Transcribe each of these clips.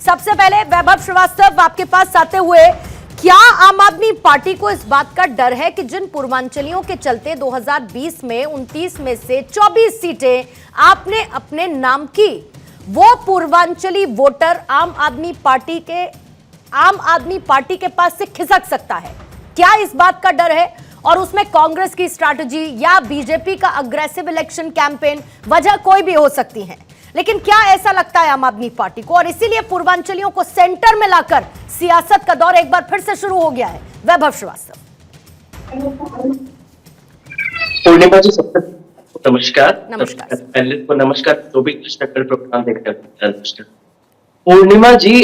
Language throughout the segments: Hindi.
सबसे पहले वैभव श्रीवास्तव आपके पास आते हुए, क्या आम आदमी पार्टी को इस बात का डर है कि जिन पूर्वांचलियों के चलते 2020 में 29 में से 24 सीटें आपने अपने नाम की, वो पूर्वांचली वोटर आम आदमी पार्टी के पास से खिसक सकता है? क्या इस बात का डर है? और उसमें कांग्रेस की स्ट्रैटेजी या बीजेपी का अग्रेसिव इलेक्शन कैंपेन, वजह कोई भी हो सकती है, लेकिन क्या ऐसा लगता है आम आदमी पार्टी को, और इसीलिए पूर्वांचलियों को सेंटर में लाकर सियासत का दौर एक बार फिर से शुरू हो गया है? वैभव श्रीवास्तव। पूर्णिमा जी, सबसे नमस्कार। नमस्कार। पहले तो नमस्कार, तो भी प्रोग्राम देखते हैं। पूर्णिमा जी,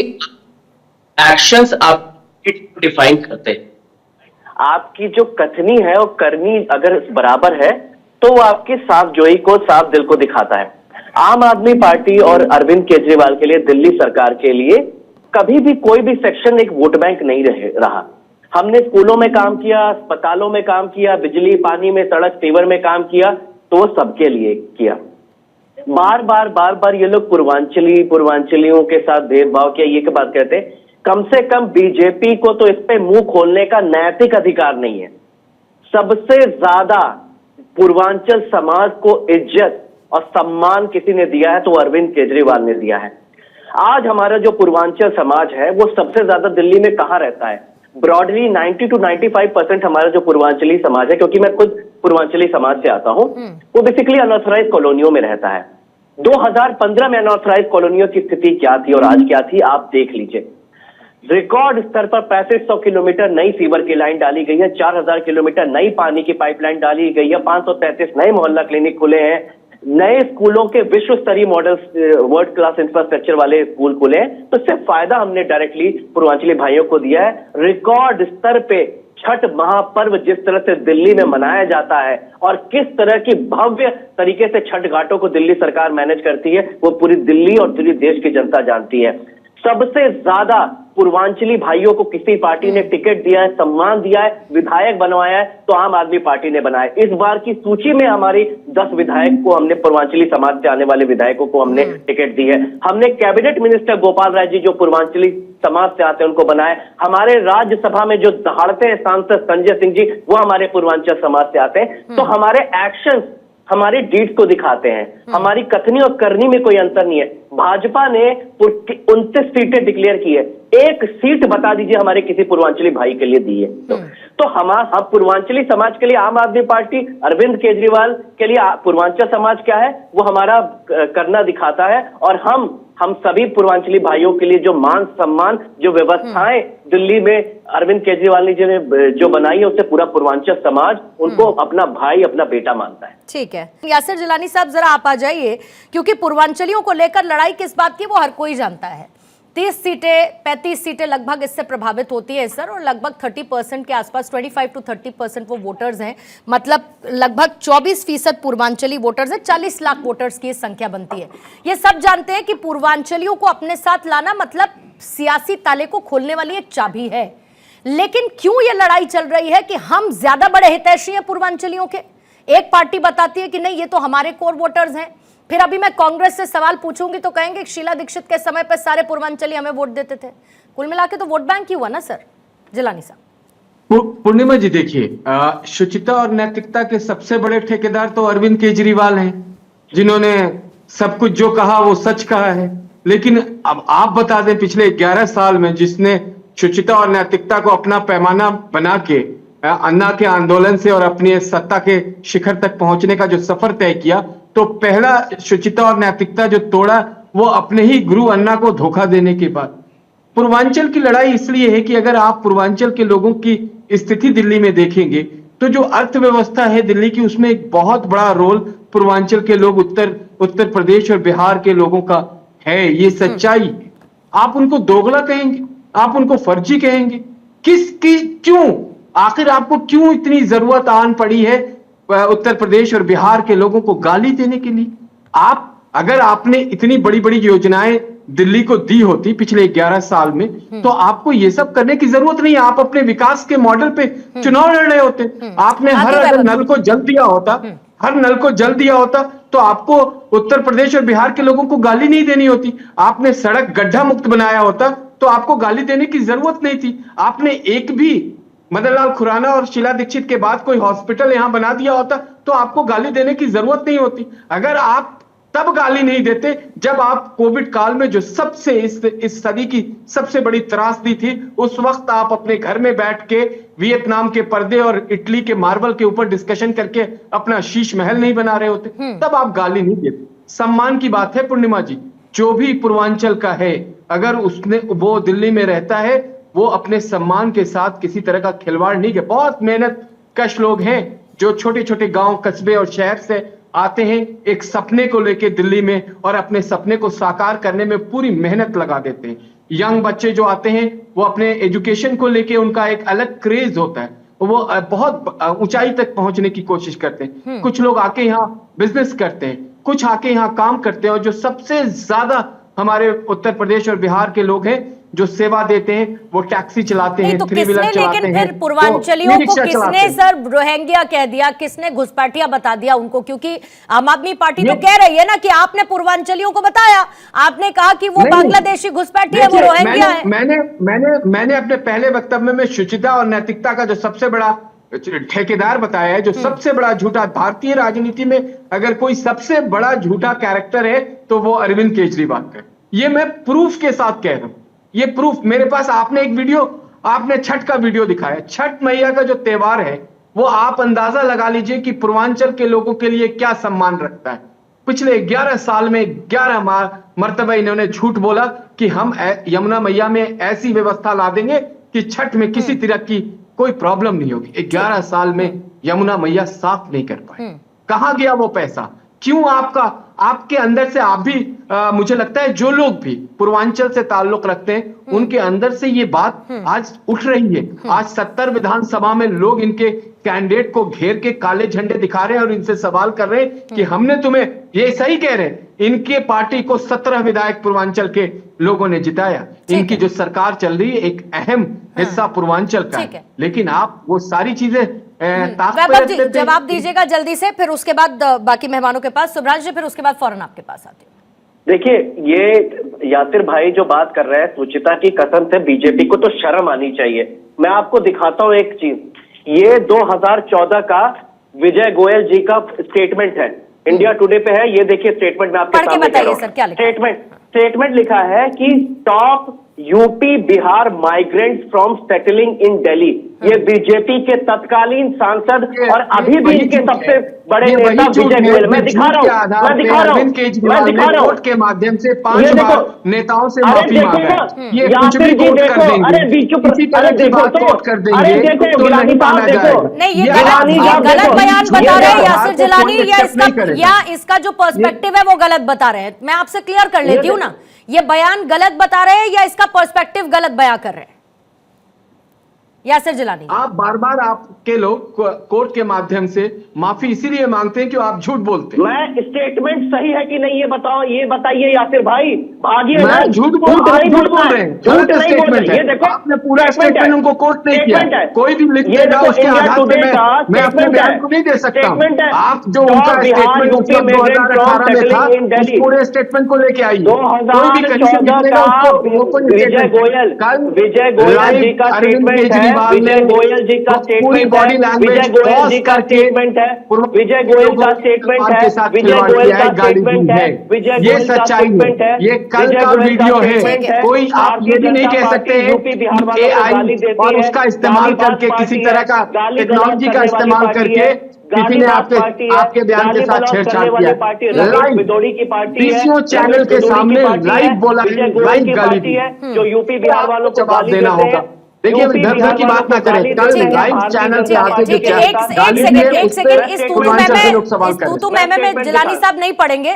एक्शंस आप डिफाइन करते हैं, आपकी जो कथनी है और करनी अगर बराबर है तो वो आपकी साफ जोई को, साफ दिल को दिखाता है। आम आदमी पार्टी और अरविंद केजरीवाल के लिए, दिल्ली सरकार के लिए कभी भी कोई भी सेक्शन एक वोट बैंक नहीं रहा। हमने स्कूलों में काम किया, अस्पतालों में काम किया, बिजली पानी में, सड़क सेवर में काम किया, तो वो सबके लिए किया। बार बार ये लोग पूर्वांचलियों के साथ भेदभाव किया, ये क्या बात कहते हैं। कम से कम बीजेपी को तो इस पे मुंह खोलने का नैतिक अधिकार नहीं है। सबसे ज्यादा पूर्वांचल समाज को इज्जत और सम्मान किसी ने दिया है तो अरविंद केजरीवाल ने दिया है। आज हमारा जो पूर्वांचल समाज है वो सबसे ज्यादा दिल्ली में कहां रहता है? ब्रॉडली 90 to 95% हमारा जो पूर्वांचली समाज है, क्योंकि मैं खुद पूर्वांचली समाज से आता हूं, वो बेसिकली अनऑथराइज कॉलोनियों में रहता है। 2015 में अनऑथराइज कॉलोनियों की स्थिति क्या थी और आज क्या थी, आप देख लीजिए। रिकॉर्ड स्तर पर 3500 किलोमीटर नई सीवर की लाइन डाली गई है, 4000 किलोमीटर नई पानी की पाइपलाइन डाली गई है, 533 नए मोहल्ला क्लिनिक खुले हैं, नए स्कूलों के विश्व स्तरीय मॉडल वर्ल्ड क्लास इंफ्रास्ट्रक्चर वाले स्कूल खुले हैं। तो इससे फायदा हमने डायरेक्टली पूर्वांचली भाइयों को दिया है। रिकॉर्ड स्तर पे छठ महापर्व जिस तरह से दिल्ली में मनाया जाता है और किस तरह की भव्य तरीके से छठ घाटों को दिल्ली सरकार मैनेज करती है, वो पूरी दिल्ली और पूरी देश की जनता जानती है। सबसे ज्यादा पूर्वांचली भाइयों को किसी पार्टी ने टिकट दिया है, सम्मान दिया है, विधायक बनवाया है, तो आम आदमी पार्टी ने बनाया। इस बार की सूची में हमारी 10 विधायक को हमने, पूर्वांचली समाज से आने वाले विधायकों को हमने टिकट दी है। हमने कैबिनेट मिनिस्टर गोपाल राय जी जो पूर्वांचली समाज से आते हैं उनको बनाए। हमारे राज्यसभा में जो दहाड़ते हैं सांसद संजय सिंह जी, वो हमारे पूर्वांचल समाज से आते हैं। तो हमारे एक्शन हमारी डीड्स को दिखाते हैं, हमारी कथनी और करनी में कोई अंतर नहीं है। भाजपा ने 29 सीटें डिक्लेयर की है, एक सीट बता दीजिए हमारे किसी पूर्वांचली भाई के लिए दी है तो हम पूर्वांचली समाज के लिए आम आदमी पार्टी, अरविंद केजरीवाल के लिए पूर्वांचल समाज क्या है वो हमारा करना दिखाता है। और हम सभी पूर्वांचली भाइयों के लिए जो मान सम्मान, जो व्यवस्थाएं दिल्ली में अरविंद केजरीवाल ने जो बनाई है, उससे पूरा पूर्वांचल समाज उनको अपना भाई, अपना बेटा मानता है। ठीक है, यासिर जिलानी साहब जरा आप आ जाइए, क्योंकि पूर्वांचलियों को लेकर लड़ाई किस बात की वो हर कोई जानता है। 30 सीटें, 35 सीटें लगभग इससे प्रभावित होती है सर, और लगभग 30% के आसपास, 25 to 30% वो वोटर्स हैं, मतलब लगभग 24% पूर्वांचली वोटर्स हैं। 40 लाख वोटर्स की संख्या बनती है। ये सब जानते हैं कि पूर्वांचलियों को अपने साथ लाना मतलब सियासी ताले को खोलने वाली एक चाबी है। लेकिन क्यों ये लड़ाई चल रही है कि हम ज्यादा बड़े हितैषी हैं पूर्वांचलियों के? एक पार्टी बताती है कि नहीं, ये तो हमारे कोर वोटर्स हैं। फिर अभी मैं कांग्रेस से सवाल पूछूंगी तो कहेंगे शीला दीक्षित के समय पर सारे पूर्वांचली हमें वोट देते थे। कुल मिला के तो वोट बैंक ही हुआ ना सर, जिलानी साहब। पूर्णिमा जी देखिए, शुचिता और नैतिकता के सबसे बड़े ठेकेदार तो अरविंद केजरीवाल हैं, जिन्होंने सब कुछ जो कहा वो सच कहा है। लेकिन अब आप बता दें, पिछले 11 साल में जिसने शुचिता और नैतिकता को अपना पैमाना बना के अन्ना के आंदोलन से और अपनी सत्ता के शिखर तक पहुंचने का जो सफर तय किया, तो पहला शुचिता और नैतिकता जो तोड़ा वो अपने ही गुरु अन्ना को धोखा देने के बाद। पूर्वांचल की लड़ाई इसलिए है कि अगर आप पूर्वांचल के लोगों की स्थिति दिल्ली में देखेंगे तो जो अर्थव्यवस्था है दिल्ली की, उसमें एक बहुत बड़ा रोल पूर्वांचल के लोग, उत्तर प्रदेश और बिहार के लोगों का है। ये सच्चाई। आप उनको दोगला कहेंगे, आप उनको फर्जी कहेंगे, किसकी, क्यों, आखिर आपको क्यों इतनी जरूरत आन पड़ी है उत्तर प्रदेश और बिहार के लोगों को गाली देने के लिए? अगर आपने इतनी बड़ी बड़ी योजनाएं दिल्ली को दी होती पिछले 11 साल में, तो आपको ये सब करने की जरूरत नहीं है। आप अपने विकास के मॉडल पे चुनाव लड़ रहे होते। आपने हर नल को जल दिया होता, हर नल को जल दिया होता तो आपको उत्तर प्रदेश और बिहार के लोगों को गाली नहीं देनी होती। आपने सड़क गड्ढा मुक्त बनाया होता तो आपको गाली देने की जरूरत नहीं थी। आपने एक भी मदन लाल खुराना और शीला दीक्षित के बाद कोई हॉस्पिटल यहां बना दिया होता तो आपको गाली देने की जरूरत नहीं होती। अगर आप तब गाली नहीं देते जब आप कोविड काल में जो सबसे इस सदी की सबसे बड़ी त्रासदी थी, उस वक्त आप अपने घर में बैठ के वियतनाम के पर्दे और इटली के मार्बल के ऊपर डिस्कशन करके अपना शीश महल नहीं बना रहे होते, तब आप गाली नहीं देते। सम्मान की बात है पूर्णिमा जी, जो भी पूर्वांचल का है, अगर वो दिल्ली में रहता है, वो अपने सम्मान के साथ किसी तरह का खिलवाड़ नहीं किया। बहुत मेहनत कश लोग हैं जो छोटे छोटे गांव, कस्बे और शहर से आते हैं एक सपने को लेके दिल्ली में और अपने सपने को साकार करने में पूरी मेहनत लगा देते हैं। यंग बच्चे जो आते हैं वो अपने एजुकेशन को लेके उनका एक अलग क्रेज होता है, वो बहुत ऊंचाई तक पहुंचने की कोशिश करते हैं। कुछ लोग आके यहाँ बिजनेस करते हैं, कुछ आके यहाँ काम करते हैं, और जो सबसे ज्यादा हमारे उत्तर प्रदेश और बिहार के लोग हैं जो सेवा देते हैं, वो टैक्सी चलाते हैं, तो थ्री व्हीलर किसने, चलाते लेकिन हैं, फिर पूर्वांचलियों को किसने सर रोहिंग्या कह दिया, किसने घुसपैठिया बता दिया उनको? क्योंकि आम आदमी पार्टी तो कह रही है ना कि आपने पूर्वांचलियों को बताया, आपने कहा कि वो बांग्लादेशी घुसपैठिया है, वो रोहिंग्या है। मैंने अपने पहले वक्तव्य में शुचिता और नैतिकता का जो सबसे बड़ा ठेकेदार बताया है, जो सबसे बड़ा झूठा भारतीय राजनीति में अगर कोई सबसे बड़ा झूठा कैरेक्टर है तो वो अरविंद केजरीवाल का। ये मैं प्रूफ के साथ कह रहा हूं, ये प्रूफ मेरे पास। आपने एक वीडियो, आपने छठ का वीडियो दिखाया, छठ मैया का जो त्योहार है वो आप अंदाजा लगा लीजिए कि पूर्वांचल के लोगों के लिए क्या सम्मान रखता है। पिछले 11 साल में 11 मर्तबा इन्होंने झूठ बोला कि हम यमुना मैया में ऐसी व्यवस्था ला देंगे कि छठ में किसी तरह की कोई प्रॉब्लम नहीं होगी। 11 साल में यमुना मैया साफ नहीं कर पाए। कहां गया वो पैसा? क्यों आपके अंदर से आप भी मुझे लगता है जो लोग भी पूर्वांचल से ताल्लुक रखते हैं उनके अंदर से ये बात आज उठ रही है। आज 70 विधानसभा में लोग इनके कैंडिडेट को घेर के काले झंडे दिखा रहे हैं और इनसे सवाल कर रहे हैं कि हमने तुम्हें, ये सही कह रहे हैं, इनके पार्टी को 17 विधायक पूर्वांचल के लोगों ने जिताया। इनकी जो सरकार चल रही है एक अहम हिस्सा पूर्वांचल का है, लेकिन आप वो सारी चीजें वैभव जी जवाब दीजिएगा जल्दी से, फिर उसके बाद बाकी मेहमानों के पास, सुभ्रांश जी फिर उसके बाद फौरन आपके पास आती हूँ। देखिए, ये यासिर भाई जो बात कर रहे हैं, सुचिता की कसम से बीजेपी को तो शर्म आनी चाहिए। मैं आपको दिखाता हूँ एक चीज, ये 2014 का विजय गोयल जी का स्टेटमेंट है, इंडिया टुडे पे है। ये देखिए स्टेटमेंट में आपके सामने बताइए सर क्या लिखा है? स्टेटमेंट लिखा है कि stop UP Bihar migrants from settling in Delhi. ये बीजेपी के तत्कालीन सांसद और अभी भी इनके सबसे बड़े नेता विजय गोयल, मैं दिखा रहा हूँ कोर्ट के माध्यम से 5 बार नेताओं से माफी मांगा है। ये कुछ भी कोर्ट कर देंगे, किसी तरह की बात कोर्ट कर देंगे तो नहीं माना जाएगा। नहीं, ये गलत बयान बता रहे हैं यासिर जिलानी, या इसका जो पर्सपेक्टिव है वो गलत बता रहे हैं। मैं आपसे क्लियर कर लेती हूँ ना, ये बयान गलत बता रहे हैं या इसका पर्सपेक्टिव गलत बयान कर रहे हैं यासिर जिलानी? आप बार बार आपके लोग कोर्ट के माध्यम से माफी इसीलिए मांगते हैं कि आप झूठ बोलते हैं। मैं स्टेटमेंट सही है कि नहीं ये बताओ, ये बताइए यासिर भाई, आगे मैं झूठ बोल रहे हैं, झूठ स्टेटमेंट है। ये देखो आपने पूरा स्टेटमेंट उनको कोर्ट नहीं किया, कोई भी लिख देगा उसके आधार पे मैं अपने बयान को नहीं दे सकता हूँ। आप जो उनका स्टेटमेंट 2018 में था उस पूरे स्टेटमेंट को लेके आइए, कोई भी कहीं से निकलेगा उसको विजय गोयल जी का स्टेटमेंट है, विजय गोयल जी का स्टेटमेंट है, विजय गोयल जी का स्टेटमेंट है, विजय गोयल का स्टेटमेंट है, विजय गोयल का स्टेटमेंट है, विजय गोयल का स्टेटमेंट है, ये कल का वीडियो है। कोई आप ये भी नहीं कह सकते हैं कि AI और उसका इस्तेमाल करके किसी तरह का टेक्नोलॉजी का इस्तेमाल करके किसी ने आपके बयान के साथ छेड़छाड़ किया। लाइव चैनल के सामने लाइव बोला, लाइव गाली दी, जो यूपी बिहार वालों को जवाब देना होगा। देखिए धर्म की बात ना करें, कल लाइव चैनल से आके जो एक सेकंड, इस तूतू में जिलानी साहब नहीं पढ़ेंगे।